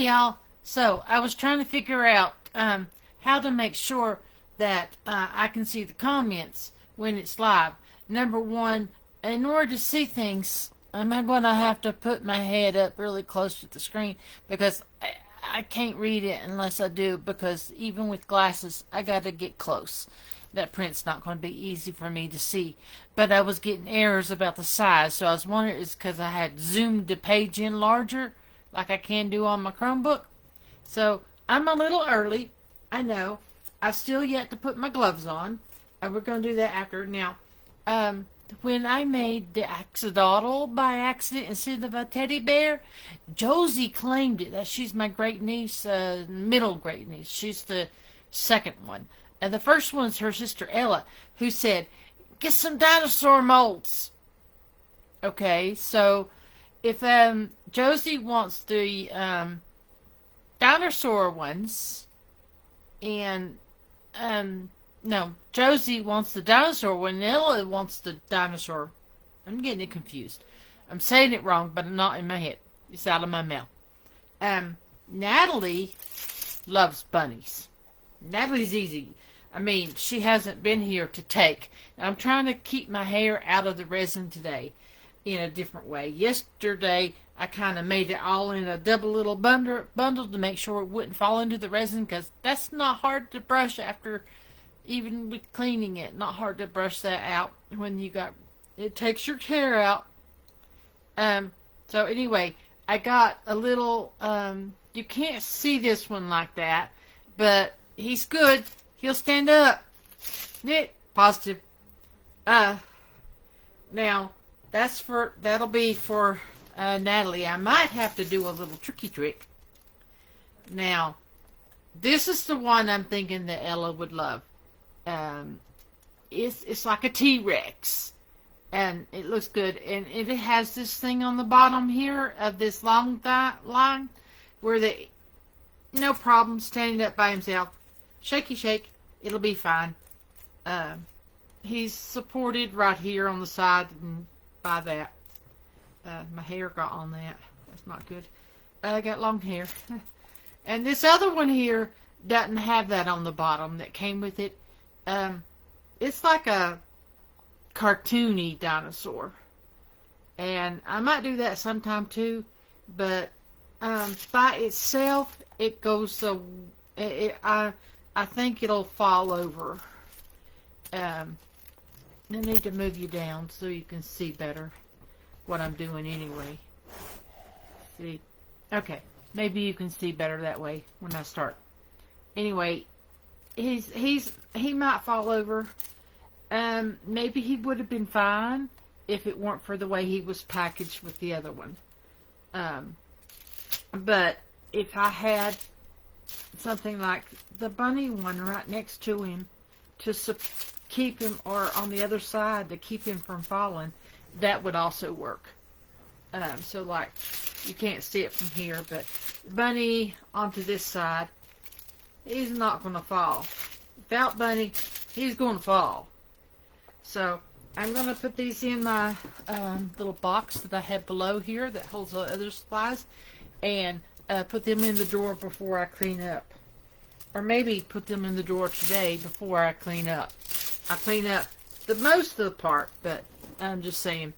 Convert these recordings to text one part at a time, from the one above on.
y'all. So I was trying to figure out how to make sure that I can see the comments when it's live. Number one, in order to see things, I'm going to have to put my head up really close to the screen because I can't read it unless I do, because even with glasses, I got to get close. That print's not going to be easy for me to see. But I was getting errors about the size, so I was wondering it's because I had zoomed the page in larger, like I can do on my Chromebook. So I'm a little early, I know. I've still yet to put my gloves on. We're going to do that after. Now, when I made the axolotl by accident instead of a teddy bear, Josie claimed it. That she's my great niece, middle great niece. She's the second one. And the first one's her sister Ella, who said, "Get some dinosaur molds." Okay, so if Josie wants the dinosaur ones, and no, Josie wants the dinosaur one, and Ella wants the dinosaur. I'm getting it confused. I'm saying it wrong, but I'm not in my head. It's out of my mouth. Natalie loves bunnies. Natalie's easy. I mean, she hasn't been here to take. I'm trying to keep my hair out of the resin today in a different way. Yesterday, I kind of made it all in a double little bundle to make sure it wouldn't fall into the resin, because that's not hard to brush after, even with cleaning it. Not hard to brush that out when you got, it takes your hair out. So anyway, I got a little, you can't see this one like that, but he's good. He'll stand up. Knit. Positive. Now, that'll be for Natalie. I might have to do a little tricky trick. Now, this is the one I'm thinking that Ella would love. It's like a T-Rex. And it looks good. And it has this thing on the bottom here of this long line where no problem standing up by himself. Shaky shake. It'll be fine. He's supported right here on the side and by that. My hair got on that. That's not good. I got long hair. And this other one here doesn't have that on the bottom that came with it. It's like a cartoony dinosaur. And I might do that sometime too. But by itself, it goes so... I think it'll fall over. I need to move you down so you can see better what I'm doing anyway. See? Okay. Maybe you can see better that way when I start. Anyway, he might fall over. Maybe he would have been fine if it weren't for the way he was packaged with the other one. But if I had something like the bunny one right next to him to keep him, or on the other side to keep him from falling, that would also work. So like, you can't see it from here, but bunny onto this side, he's not going to fall. Without bunny, he's going to fall. So I'm going to put these in my little box that I have below here that holds the other supplies, and put them in the drawer before I clean up. Or maybe put them in the drawer today before I clean up. I clean up the most of the part, but I'm just saying.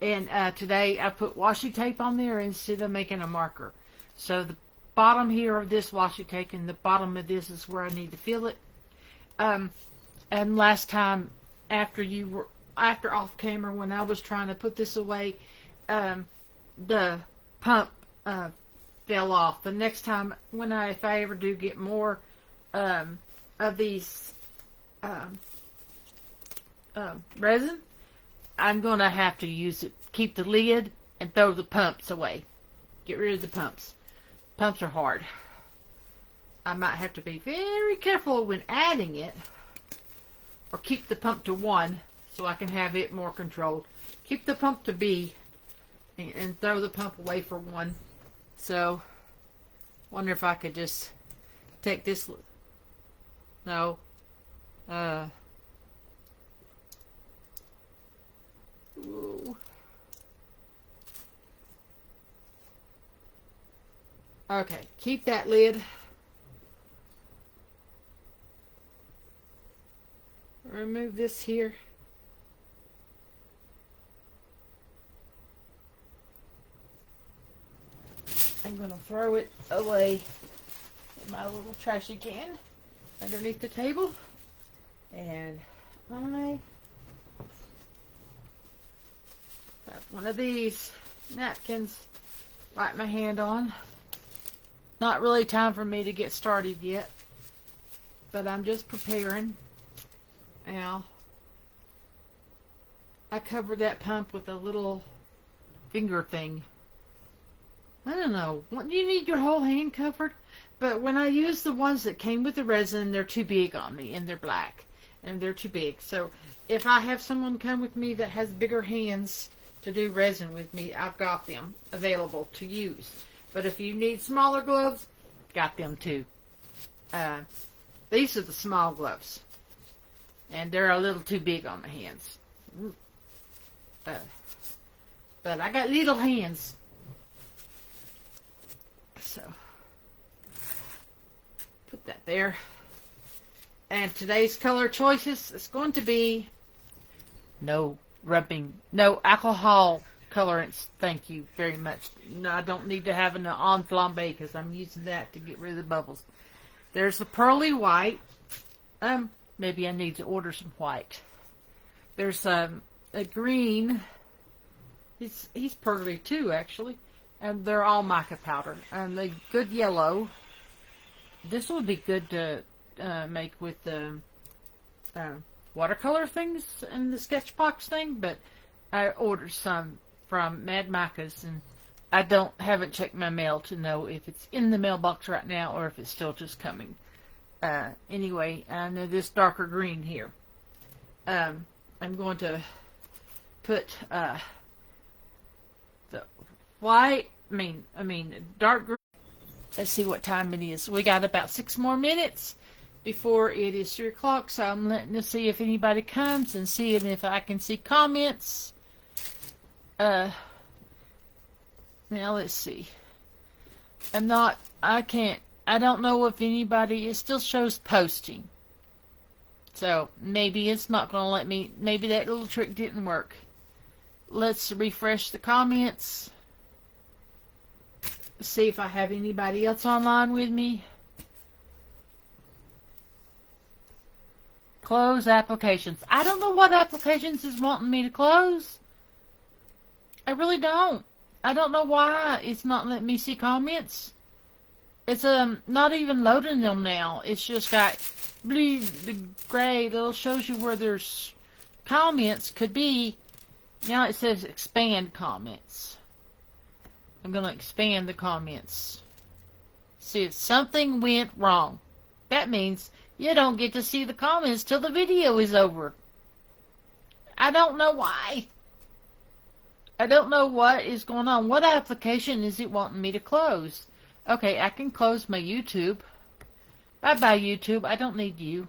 And today I put washi tape on there instead of making a marker. So the bottom here of this washi tape and the bottom of this is where I need to fill it. And last time, after off camera, when I was trying to put this away, the pump fell off. The next time, if I ever do get more of these resin, I'm going to have to use it. Keep the lid and throw the pumps away. Get rid of the pumps. Pumps are hard. I might have to be very careful when adding it, or keep the pump to 1 so I can have it more controlled. Keep the pump to B and throw the pump away for 1. So, wonder if I could just take this. No. Ooh. Okay, keep that lid. Remove this here. I'm going to throw it away in my little trashy can underneath the table. And I have one of these napkins to wipe my hand on. Not really time for me to get started yet, but I'm just preparing. Now, I covered that pump with a little finger thing. I don't know. Do you need your whole hand covered? But when I use the ones that came with the resin, they're too big on me, and they're black, and they're too big. So if I have someone come with me that has bigger hands to do resin with me, I've got them available to use. But if you need smaller gloves, got them too. These are the small gloves, and they're a little too big on my hands. But I got little hands. So, put that there. And today's color choices is going to be no rubbing, no alcohol colorants. Thank you very much. No, I don't need to have an enflambe because I'm using that to get rid of the bubbles. There's the pearly white. Maybe I need to order some white. There's a green. He's pearly too, actually. And they're all mica powder. And the good yellow. This would be good to make with the watercolor things in the sketch box thing. But I ordered some from Mad Micas, and I haven't checked my mail to know if it's in the mailbox right now or if it's still just coming. Anyway, I know this darker green here. I'm going to put the white, I mean dark green. Let's see what time it is. We got about 6 more minutes before it is 3 o'clock, so I'm letting to see if anybody comes and seeing if I can see comments. Now let's see. I don't know if anybody, it still shows posting. So maybe it's not going to let me, maybe that little trick didn't work. Let's refresh the comments. See if I have anybody else online with me. Close applications. I don't know what applications is wanting me to close. I really don't. I don't know why it's not letting me see comments. It's not even loading them now. It's just got blue, the gray. It'll shows you where there's comments could be. Now it says expand comments. I'm going to expand the comments. See if something went wrong. That means you don't get to see the comments till the video is over. I don't know why. I don't know what is going on. What application is it wanting me to close? Okay, I can close my YouTube. Bye-bye, YouTube. I don't need you.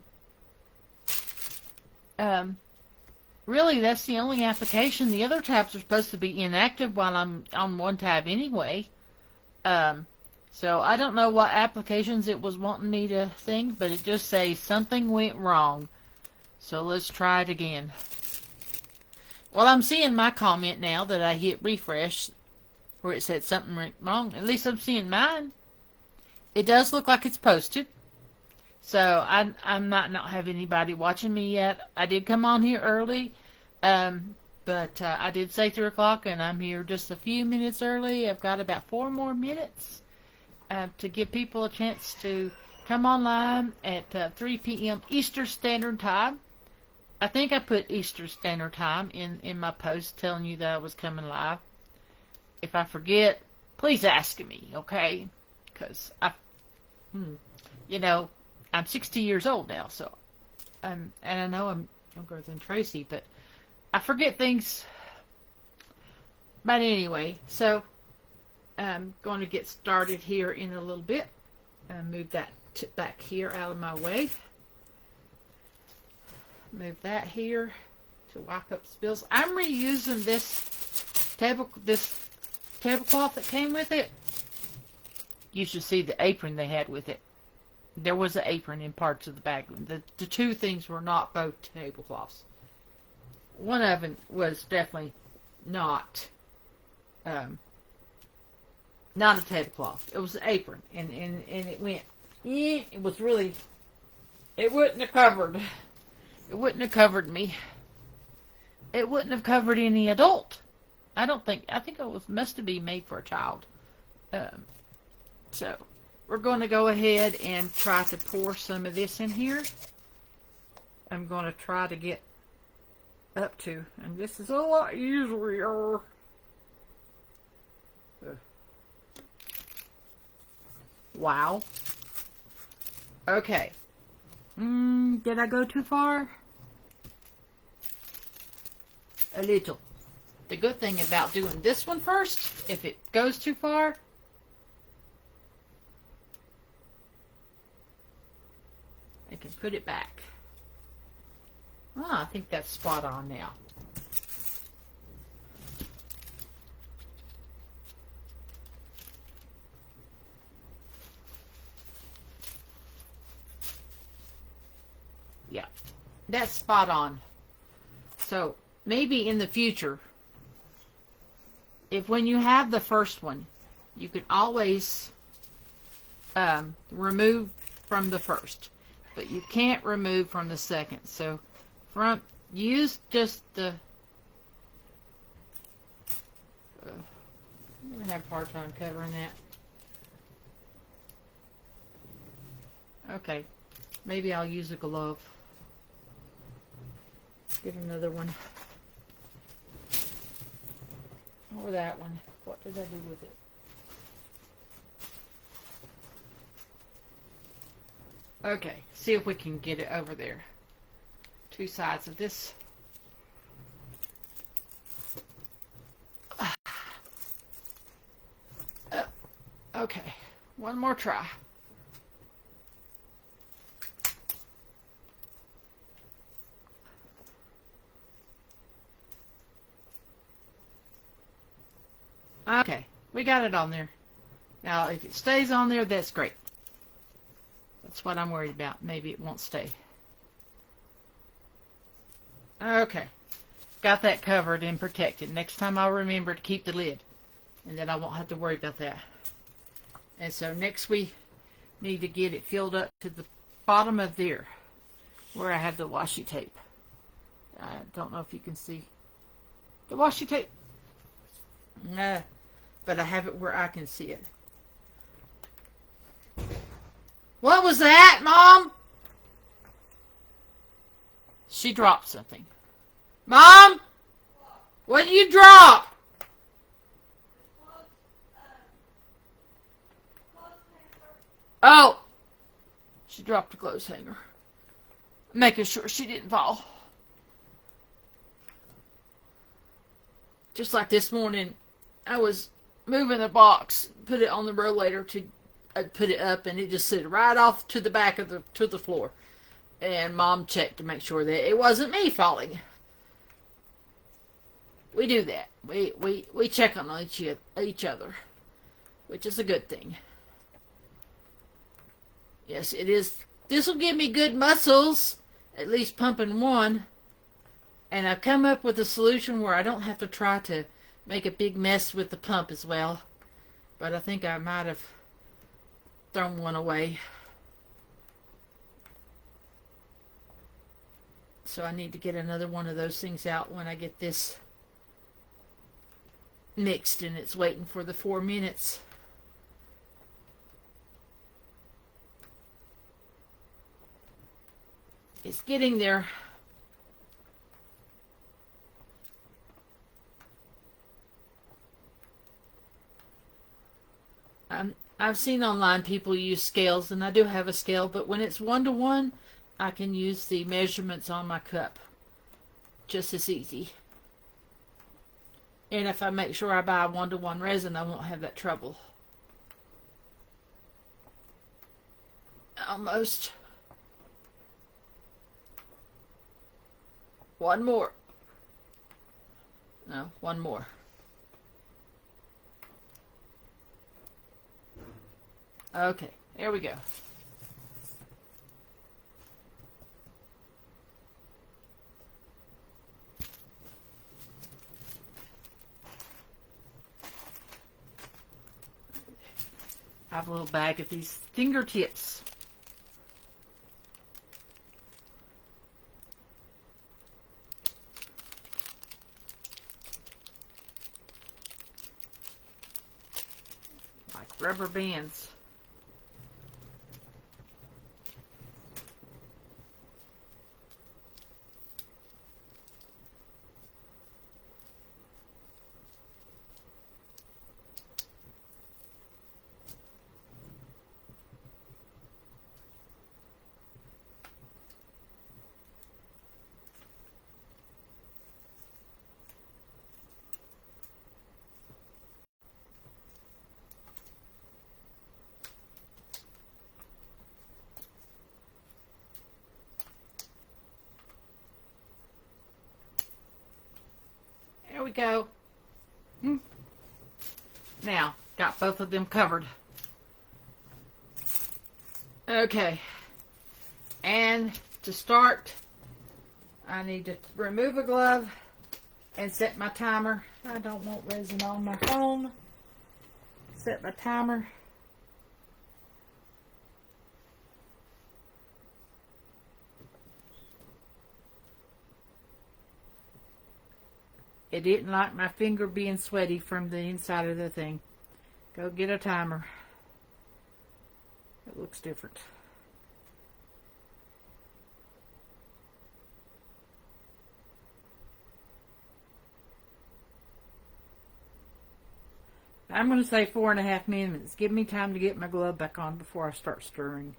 Really, that's the only application. The other tabs are supposed to be inactive while I'm on one tab anyway. So I don't know what applications it was wanting me to think, but it just says something went wrong. So let's try it again. Well, I'm seeing my comment now that I hit refresh where it said something went wrong. At least I'm seeing mine. It does look like it's posted. So I might not have anybody watching me yet. I did come on here early, but I did say 3 o'clock, and I'm here just a few minutes early. I've got about 4 more minutes to give people a chance to come online at 3 p.m. Eastern Standard Time. I think I put Eastern Standard Time in my post telling you that I was coming live. If I forget, please ask me, okay? Because I'm 60 years old now, so, and I know I'm younger than Tracy, but I forget things. But anyway, so I'm going to get started here in a little bit. Move that back here out of my way. Move that here to wipe up spills. I'm reusing this tablecloth that came with it. you should see the apron they had with it. There was an apron in parts of the bag. The two things were not both tablecloths. One of them was definitely not not a tablecloth. It was an apron, and it went. It was really. It wouldn't have covered. It wouldn't have covered me. It wouldn't have covered any adult. I don't think. I think it must have been made for a child. So we're going to go ahead and try to pour some of this in here. I'm going to try to get up to, and this is a lot easier. Wow. Okay. Did I go too far? A little. The good thing about doing this one first, if it goes too far, I can put it back. I think that's spot on now. Yeah, that's spot on. So maybe in the future, if when you have the first one, you can always remove from the first, but you can't remove from the second. So use just the. I'm gonna have a hard time covering that. Okay, maybe I'll use a glove. Get another one. Or that one. What did I do with it? Okay, see if we can get it over there. Two sides of this. Okay, one more try. Okay, we got it on there. Now, if it stays on there, that's great. That's what I'm worried about. Maybe it won't stay. Okay, got that covered and protected. Next time I'll remember to keep the lid, and then I won't have to worry about that. And so next we need to get it filled up to the bottom of there, where I have the washi tape. I don't know if you can see the washi tape. Nah, but I have it where I can see it. What was that, Mom? She dropped something. Mom? What did you drop? Oh! She dropped a clothes hanger. Making sure she didn't fall. Just like this morning, I was moving a box, put it on the rollator to put it up, and it just slid right off to the back of the floor. And Mom checked to make sure that it wasn't me falling. We do that. We check on each other, which is a good thing. Yes, it is. This will give me good muscles, at least pumping one. And I've come up with a solution where I don't have to try to make a big mess with the pump as well. But I think I might have thrown one away. So I need to get another one of those things out when I get this mixed and it's waiting for the 4 minutes. It's getting there. I've seen online people use scales, and I do have a scale, but when it's 1-to-1, I can use the measurements on my cup just as easy. And if I make sure I buy 1-to-1 resin, I won't have that trouble. Almost. One more. No, one more. Okay, there we go. I have a little bag of these fingertips. Like rubber bands. There we go. Now, got both of them covered. Okay. And to start, I need to remove a glove and set my timer. I don't want resin on my phone. Set my timer. It didn't like my finger being sweaty from the inside of the thing. Go get a timer. It looks different. I'm going to say 4.5 minutes. Give me time to get my glove back on before I start stirring.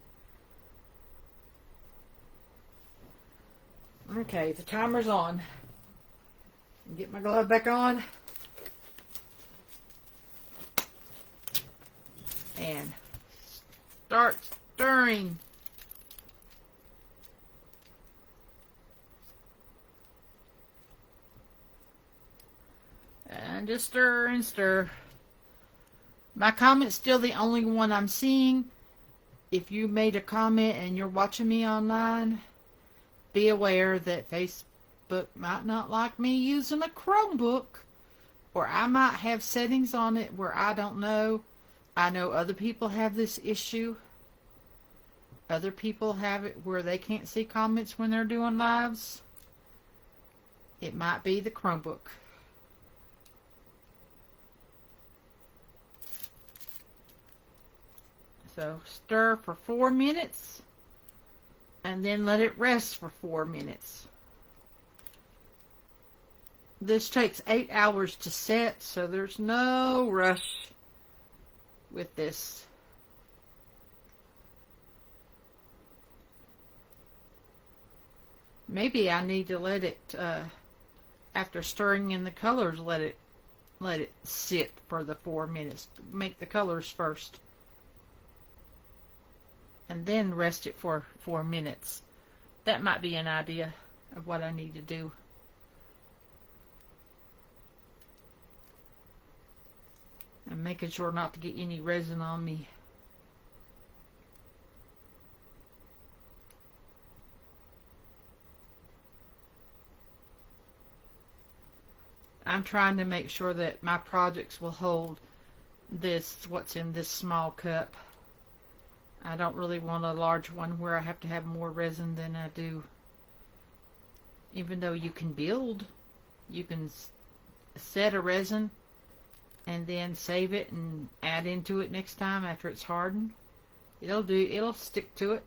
Okay, the timer's on. Get my glove back on. And start stirring. And just stir and stir. My comment's still the only one I'm seeing. If you made a comment and you're watching me online, be aware that Facebook might not like me using a Chromebook, or I might have settings on it where I don't know. I know other people have this issue. Other people have it where they can't see comments when they're doing lives. It might be the Chromebook. So stir for 4 minutes and then let it rest for 4 minutes. This takes 8 hours to set, so there's no rush with this. Maybe I need to let it, after stirring in the colors, let it sit for the 4 minutes. Make the colors first. And then rest it for 4 minutes. That might be an idea of what I need to do. And making sure not to get any resin on me. I'm trying to make sure that my projects will hold what's in this small cup. I don't really want a large one where I have to have more resin than I do. Even though you can build, you can set a resin and then save it and add into it next time after it's hardened. It'll stick to it.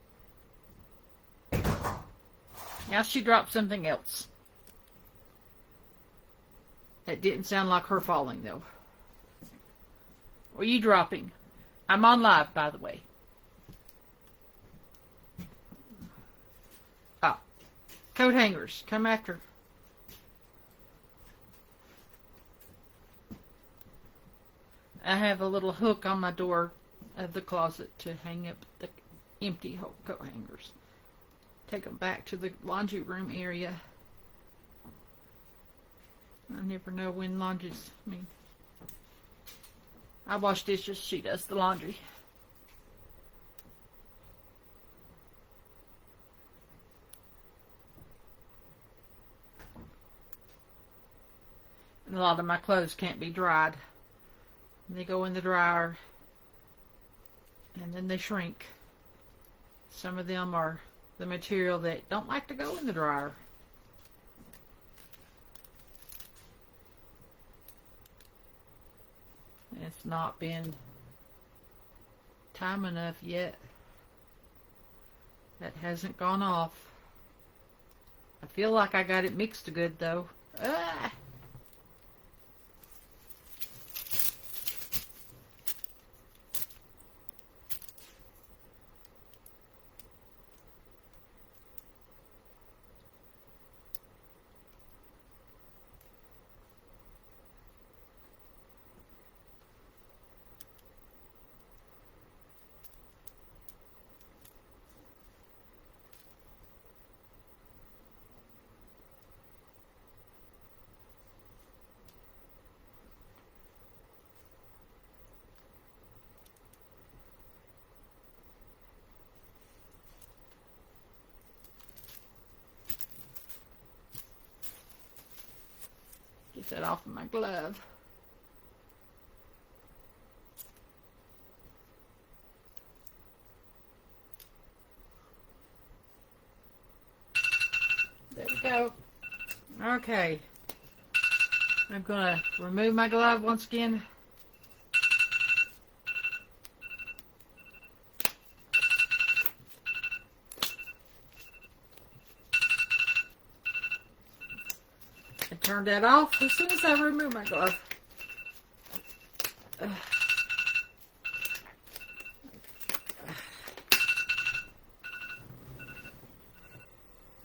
Now she dropped something else. That didn't sound like her falling though. What are you dropping? I'm on live, by the way. Oh, coat hangers, come after. I have a little hook on my door of the closet to hang up the empty coat hangers. Take them back to the laundry room area. I never know when I wash dishes, she does the laundry. A lot of my clothes can't be dried. They go in the dryer and then they shrink. Some of them are the material that don't like to go in the dryer. It's not been time enough yet. That hasn't gone off. I feel like I got it mixed good though. Ah! Get that off of my glove. There we go. Okay. I'm going to remove my glove once again. I turned that off as soon as I remove my glove.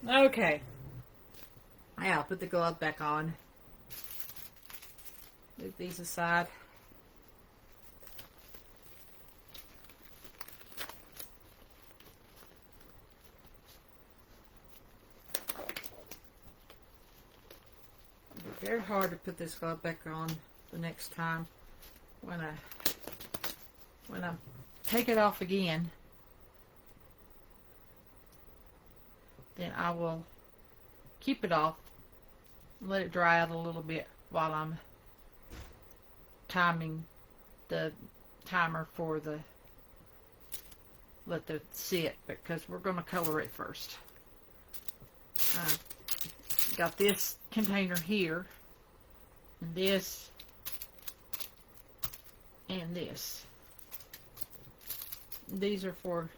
Okay. Now, put the glove back on. Move these aside. It'll be very hard to put this glove back on the next time when I take it off again. Then I will keep it off and let it dry out a little bit while I'm timing the timer for the let it sit, because we're going to color it first. Got this container here, and this, and this. These are for,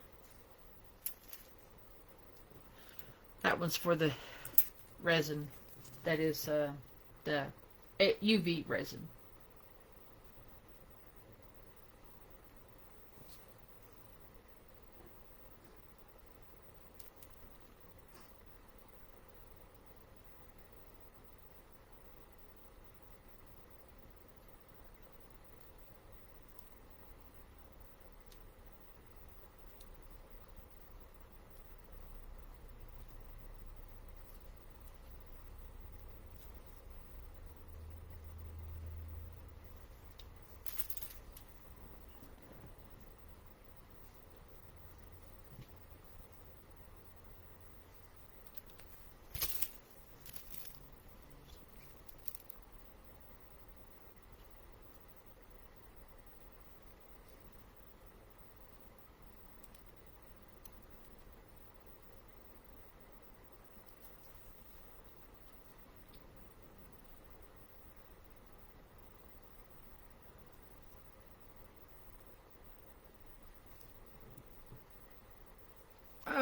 that one's for the resin, that is the UV resin.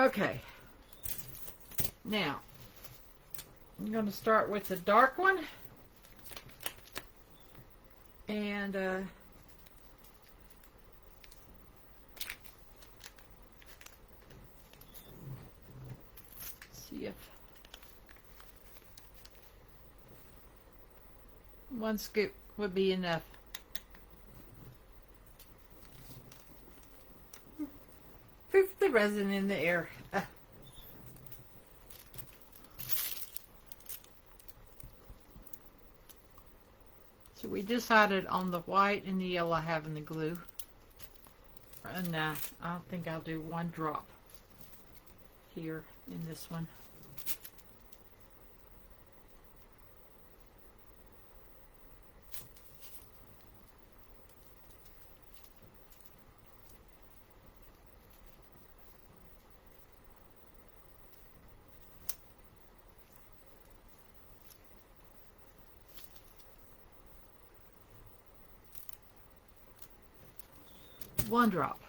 Okay, now I'm going to start with the dark one, and see if one scoop would be enough. Poof the resin in the air. So we decided on the white and the yellow having the glue. And I think I'll do one drop here in this one. 1 drop.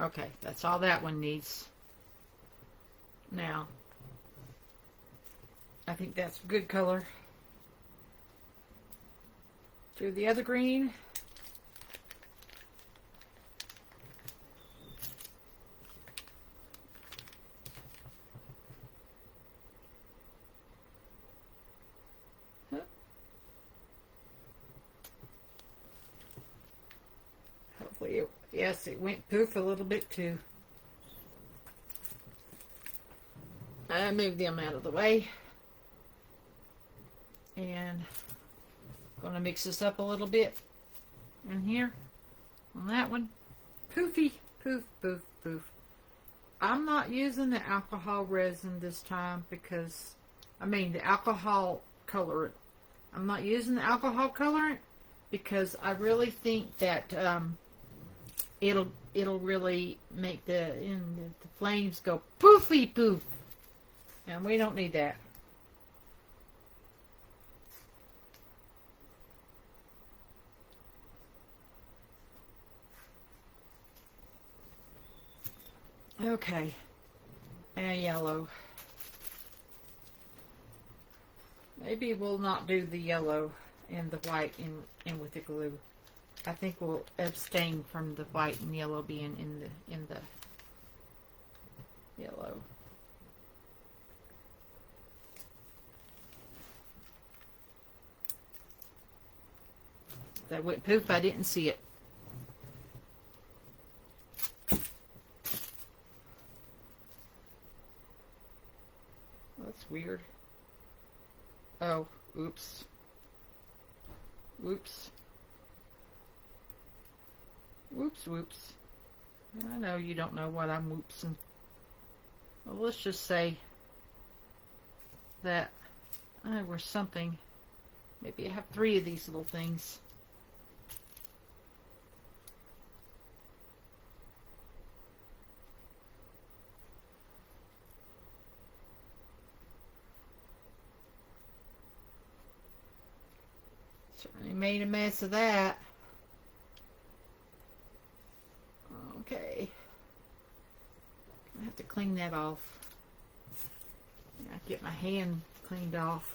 Okay, that's all that one needs. Now, I think that's good color. Do the other green. Hopefully, yes, it went poof a little bit too. I moved them out of the way. And I'm going to mix this up a little bit in here on that one. Poofy, poof, poof, poof. I'm not using the alcohol resin this time because, the alcohol colorant. I'm not using the alcohol colorant because I really think that it'll really make the flames go poofy poof. And we don't need that. Okay, and yellow. Maybe we'll not do the yellow and the white in with the glue. I think we'll abstain from the white and yellow being in the yellow. That went poof, I didn't see it. That's weird. Oh, oops. Whoops. Whoops, whoops. I know you don't know what I'm whoopsing. Well, let's just say that there was something. Maybe I have 3 of these little things. Certainly made a mess of that. Okay. I have to clean that off. I get my hand cleaned off.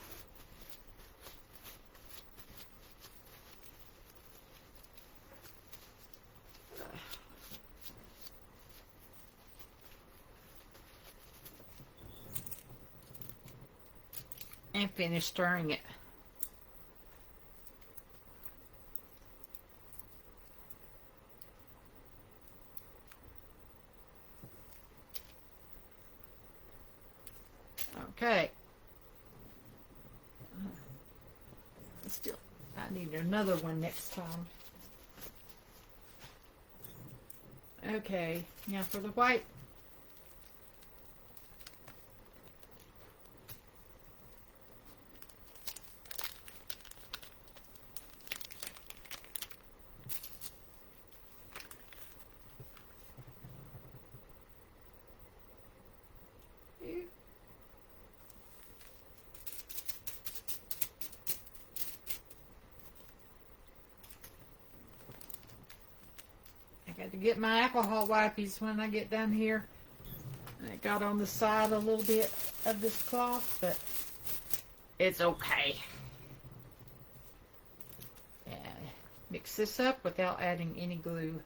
And finish stirring it. Okay. Still, I need another one next time. Okay, now for the white. Got to get my alcohol wipes when I get done here. I got on the side a little bit of this cloth, but it's okay. And mix this up without adding any glue.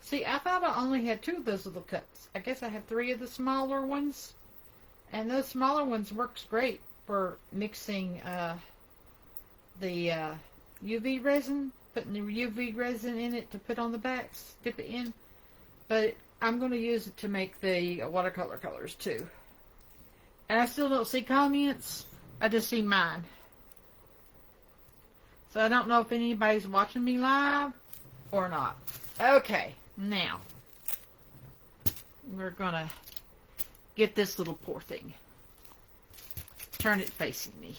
See, I thought I only had 2 of those little cups. I guess I have 3 of the smaller ones. And those smaller ones works great for mixing the UV resin, putting the UV resin in it to put on the backs, dip it in. But I'm going to use it to make the watercolor colors too. And I still don't see comments. I just see mine. So I don't know if anybody's watching me live or not. Okay, now we're going to get this little poor thing. Turn it facing me.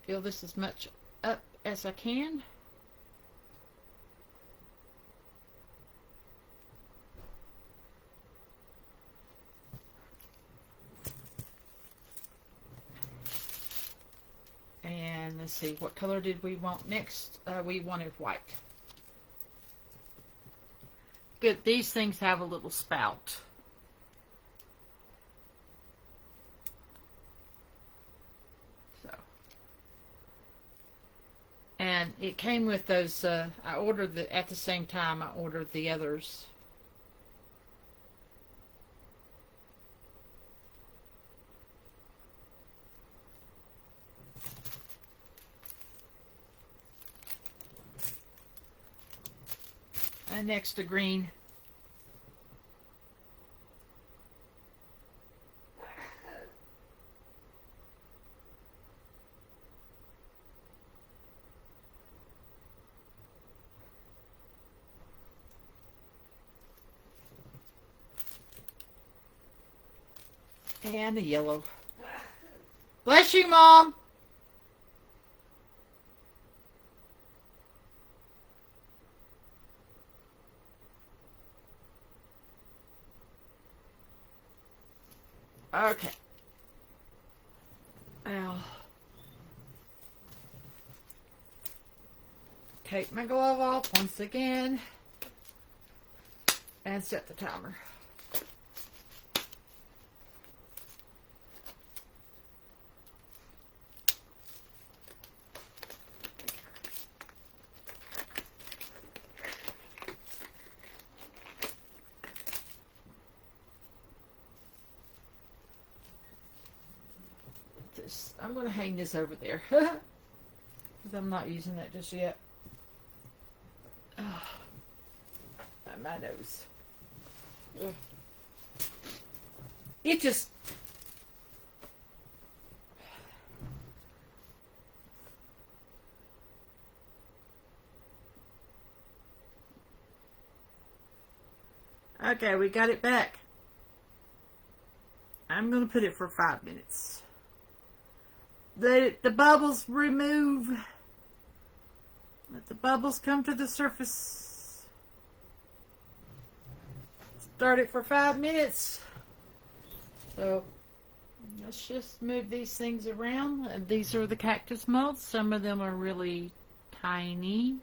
Fill this as much up as I can. let's see, what color did we want next? We wanted white. Good, these things have a little spout. So, and it came with those, I ordered at the same time I ordered the others. And next to green. And a yellow. Bless you, Mom. Okay. Now, take my glove off once again and set the timer. I'm going to hang this over there because I'm not using that just yet. Oh, my nose. Ugh. It just... Okay, we got it back. I'm going to put it for 5 minutes. The bubbles remove. Let the bubbles come to the surface. Start it for 5 minutes. So let's just move these things around. These are the cactus molds. Some of them are really tiny.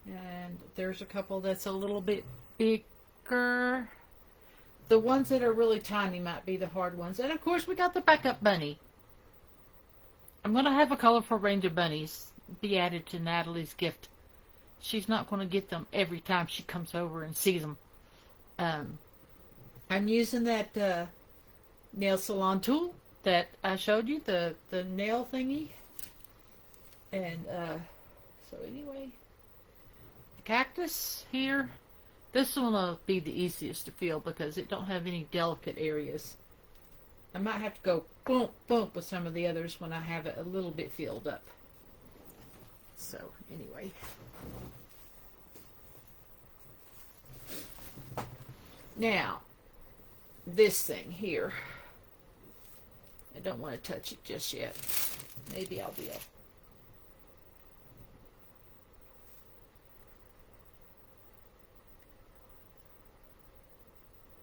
And there's a couple that's a little bit bigger. The ones that are really tiny might be the hard ones. And of course we got the backup bunny. I'm going to have a colorful range of bunnies be added to Natalie's gift. She's not going to get them every time she comes over and sees them. I'm using that nail salon tool that I showed you, the nail thingy. And so anyway, the cactus here. This one will be the easiest to feel because it don't have any delicate areas. I might have to go bump, bump with some of the others when I have it a little bit filled up. So, anyway. Now, this thing here. I don't want to touch it just yet. Maybe I'll be able.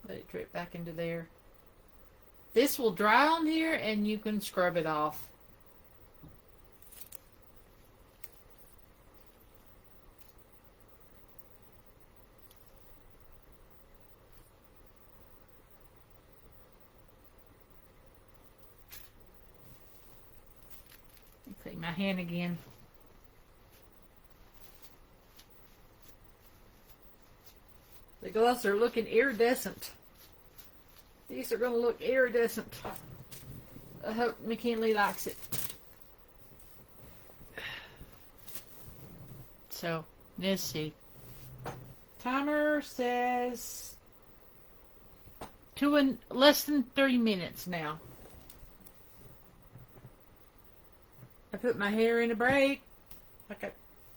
Let it drip back into there. This will dry on here and you can scrub it off. Take my hand again. The gloves are looking iridescent. These are going to look iridescent. I hope McKinley likes it. So, let's see. Timer says less than 30 minutes now. I put my hair in a braid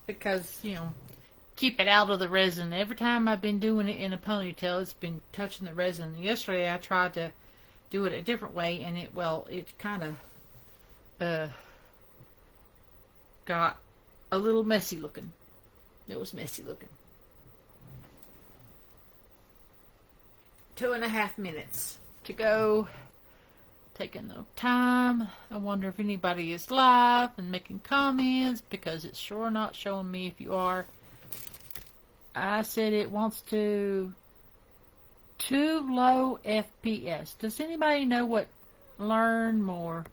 because, you know, keep it out of the resin. Every time I've been doing it in a ponytail, it's been touching the resin. Yesterday I tried to do it a different way, and it kind of got a little messy looking. It was messy looking. 2.5 minutes to go. taking no time. I wonder if anybody is live and making comments, because it's sure not showing me if you are. I said it wants to too low FPS. Does anybody know what learn more?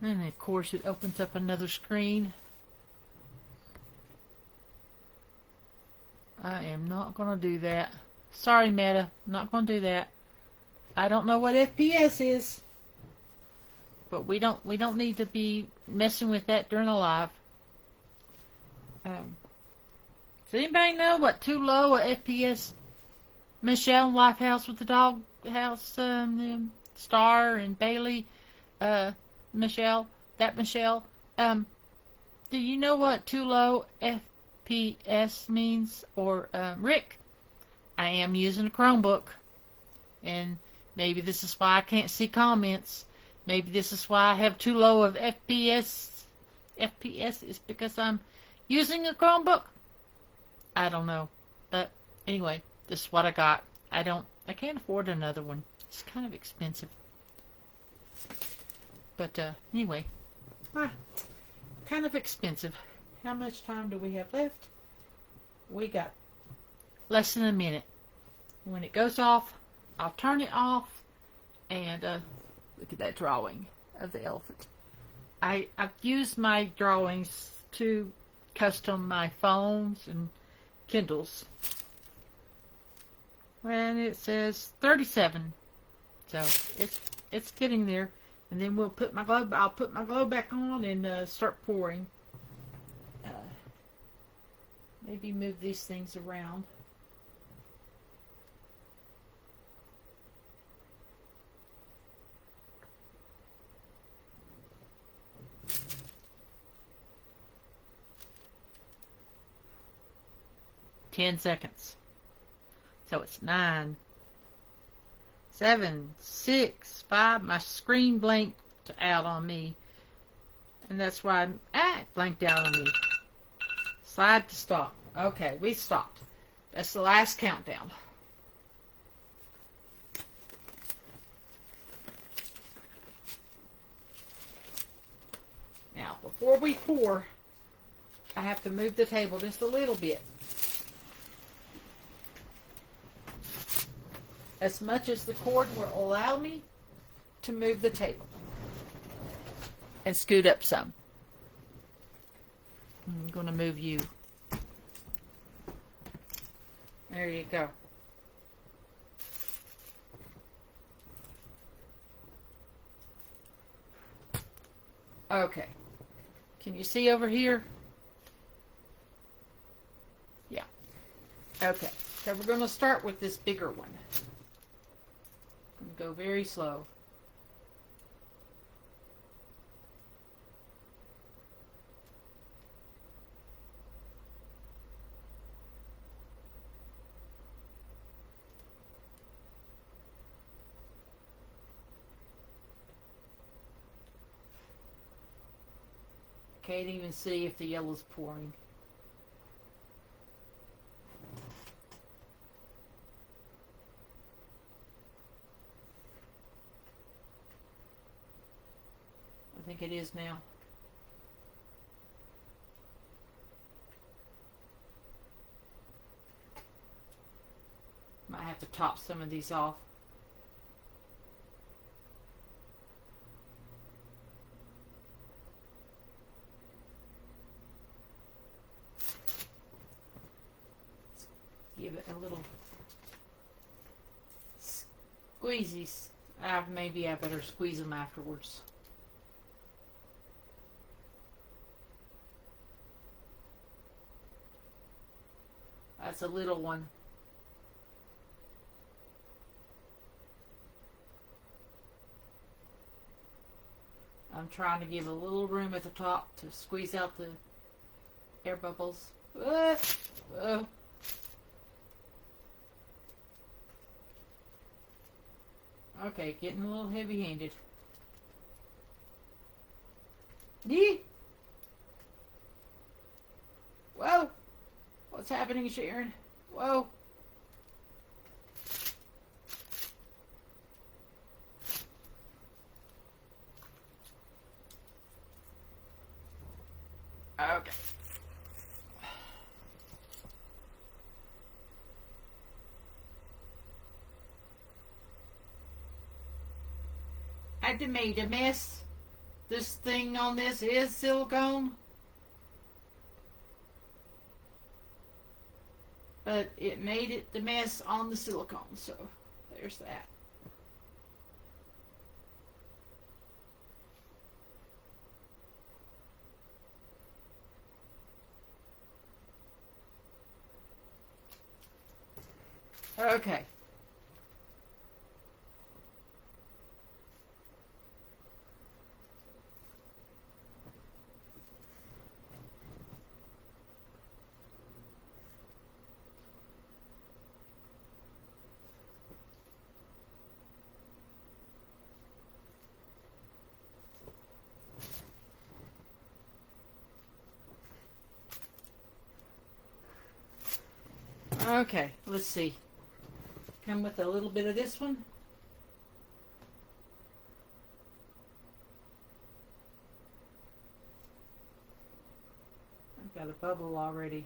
And of course it opens up another screen. I am not going to do that. Sorry, Meta. I'm not going to do that. I don't know what FPS is. But we don't need to be messing with that during a live. Does anybody know what too low a FPS? Michelle, Lifehouse with the Dog House, Star and Bailey, Michelle, do you know what too low FPS means? Or, Rick, I am using a Chromebook, and maybe this is why I can't see comments. Maybe this is why I have too low of FPS. FPS is because I'm using a Chromebook. I don't know. But anyway, this is what I got. I can't afford another one. It's kind of expensive. But anyway, kind of expensive. How much time do we have left? We got less than a minute. When it goes off, I'll turn it off. And look at that drawing of the elephant. I've used my drawings to custom my phones and Kindles. And it says 37. So it's getting there. And then I'll put my globe back on and start pouring. Maybe move these things around. Ten seconds. So it's 9, 7, 6, 5. My screen blanked out on me. And that's why it blanked out on me. Slide to stop. Okay, we stopped. That's the last countdown. Now, before we pour, I have to move the table just a little bit. As much as the cord will allow me to move the table. And scoot up some. I'm going to move you. There you go. Okay. Can you see over here? Yeah. Okay. So we're going to start with this bigger one. I'm going to go very slow. Can't even see if the yellow's pouring. I think it is now. Might have to top some of these off. Give it a little squeezies. Maybe I better squeeze them afterwards. That's a little one. I'm trying to give a little room at the top to squeeze out the air bubbles. Oh. Okay, getting a little heavy-handed. Yee! Whoa! What's happening, Sharon? Whoa! Okay. I made a mess. This thing on this is silicone. But it made it the mess on the silicone, so there's that. Okay. Okay, let's see. Come with a little bit of this one. I've got a bubble already.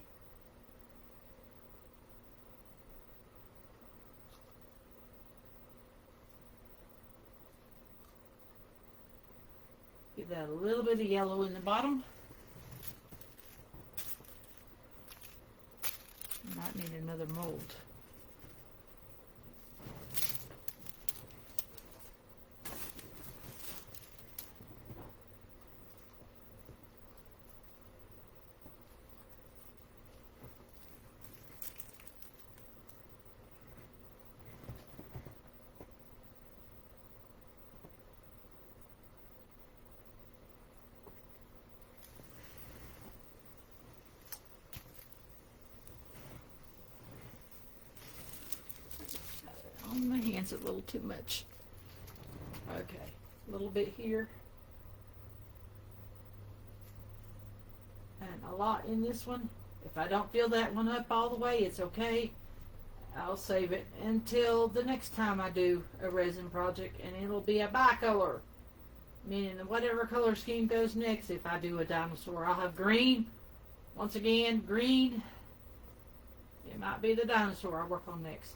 Give that a little bit of yellow in the bottom. Might need another mold. On my hands a little too much. Okay, a little bit here. And a lot in this one. If I don't fill that one up all the way, it's okay. I'll save it until the next time I do a resin project, and it'll be a bicolor. Meaning whatever color scheme goes next, if I do a dinosaur, I'll have green. Once again, green. It might be the dinosaur I work on next.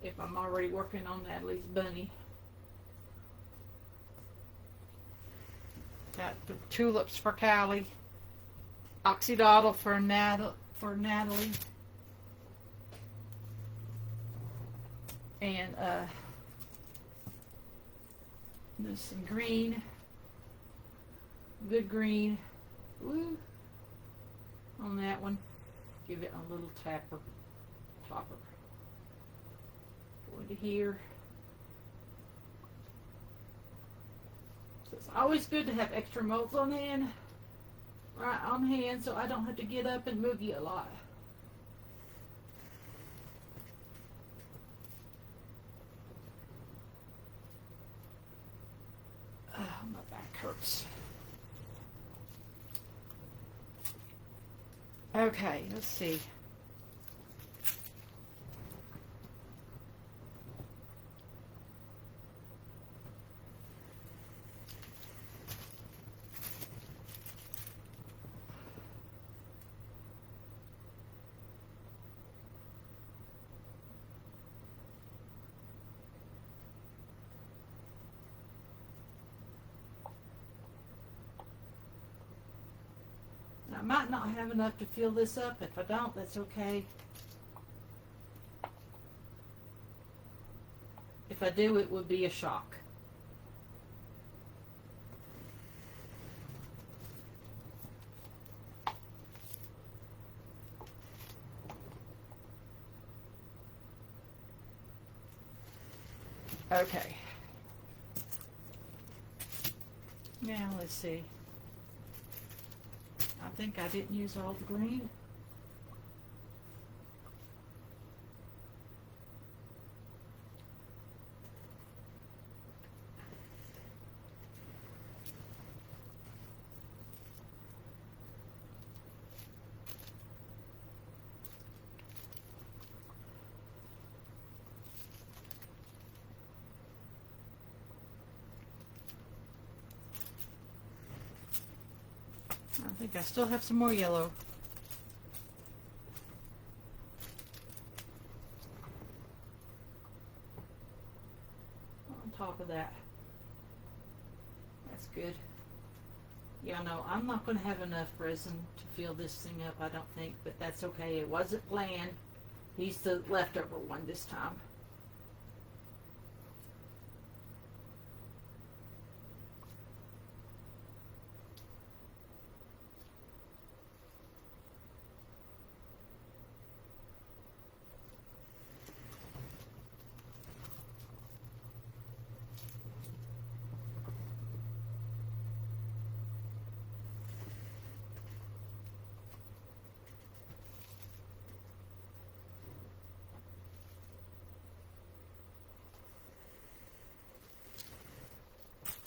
If I'm already working on Natalie's bunny. Got the tulips for Callie. Oxydodle for Natalie. And there's some green. Good green. Woo. On that one. Give it a little topper. Go into here. So it's always good to have extra molds on hand, right on hand, so I don't have to get up and move you a lot. Oh, my back hurts. Okay, let's see. I might not have enough to fill this up. If I don't, that's okay. If I do, it would be a shock. Okay. Now let's see. I think I didn't use all the green. think I still have some more yellow. On top of that. That's good. Yeah, no, I'm not going to have enough resin to fill this thing up, I don't think, but that's okay. It wasn't planned. He's the leftover one this time.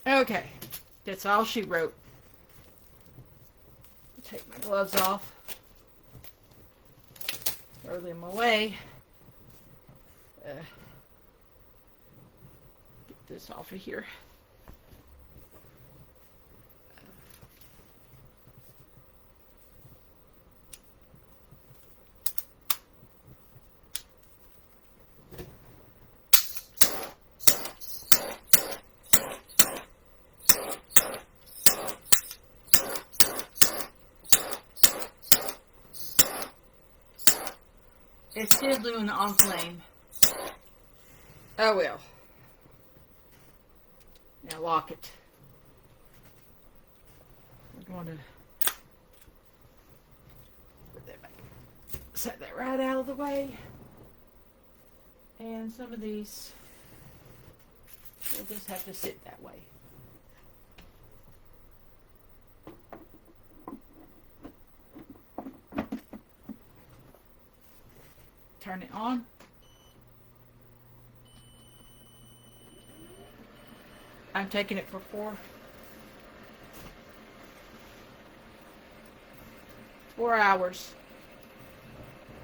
Okay, that's all she wrote. Take my gloves off. Throw them away. Get this off of here. It's still doing it on flame. Oh well. Now lock it. I'm going to put that back. Set that right out of the way. And some of these will just have to sit that way. Turn it on. I'm taking it for 4 hours.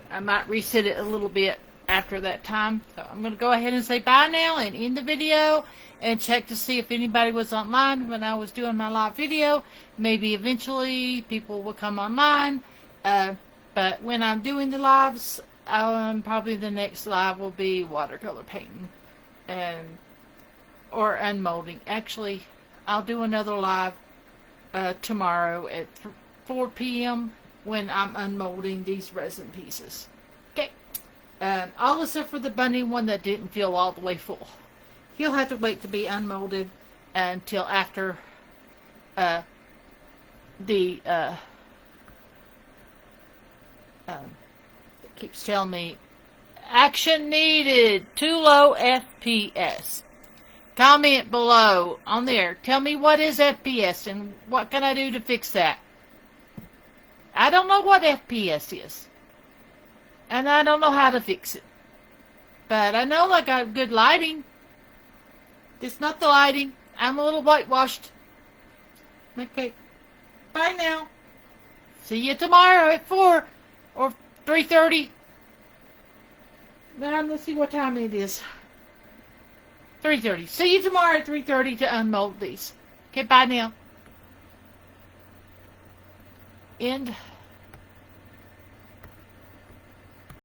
I might reset it a little bit after that time. So I'm going to go ahead and say bye now and end the video and check to see if anybody was online when I was doing my live video. Maybe eventually people will come online. But when I'm doing the lives, probably the next live will be watercolor painting or unmolding. Actually, I'll do another live tomorrow at 4 p.m. when I'm unmolding these resin pieces. Okay. All except for the bunny one that didn't feel all the way full. He'll have to wait to be unmolded until after it keeps telling me action needed, too low FPS. Comment below on there. Tell me what is FPS and what can I do to fix that. I don't know what FPS is. And I don't know how to fix it. But I know I got good lighting. It's not the lighting. I'm a little whitewashed. Okay. Bye now. See you tomorrow at 4 or 3:30. Now let's see what time it is. 3:30. See you tomorrow at 3:30 to unmold these. Okay, bye now. End.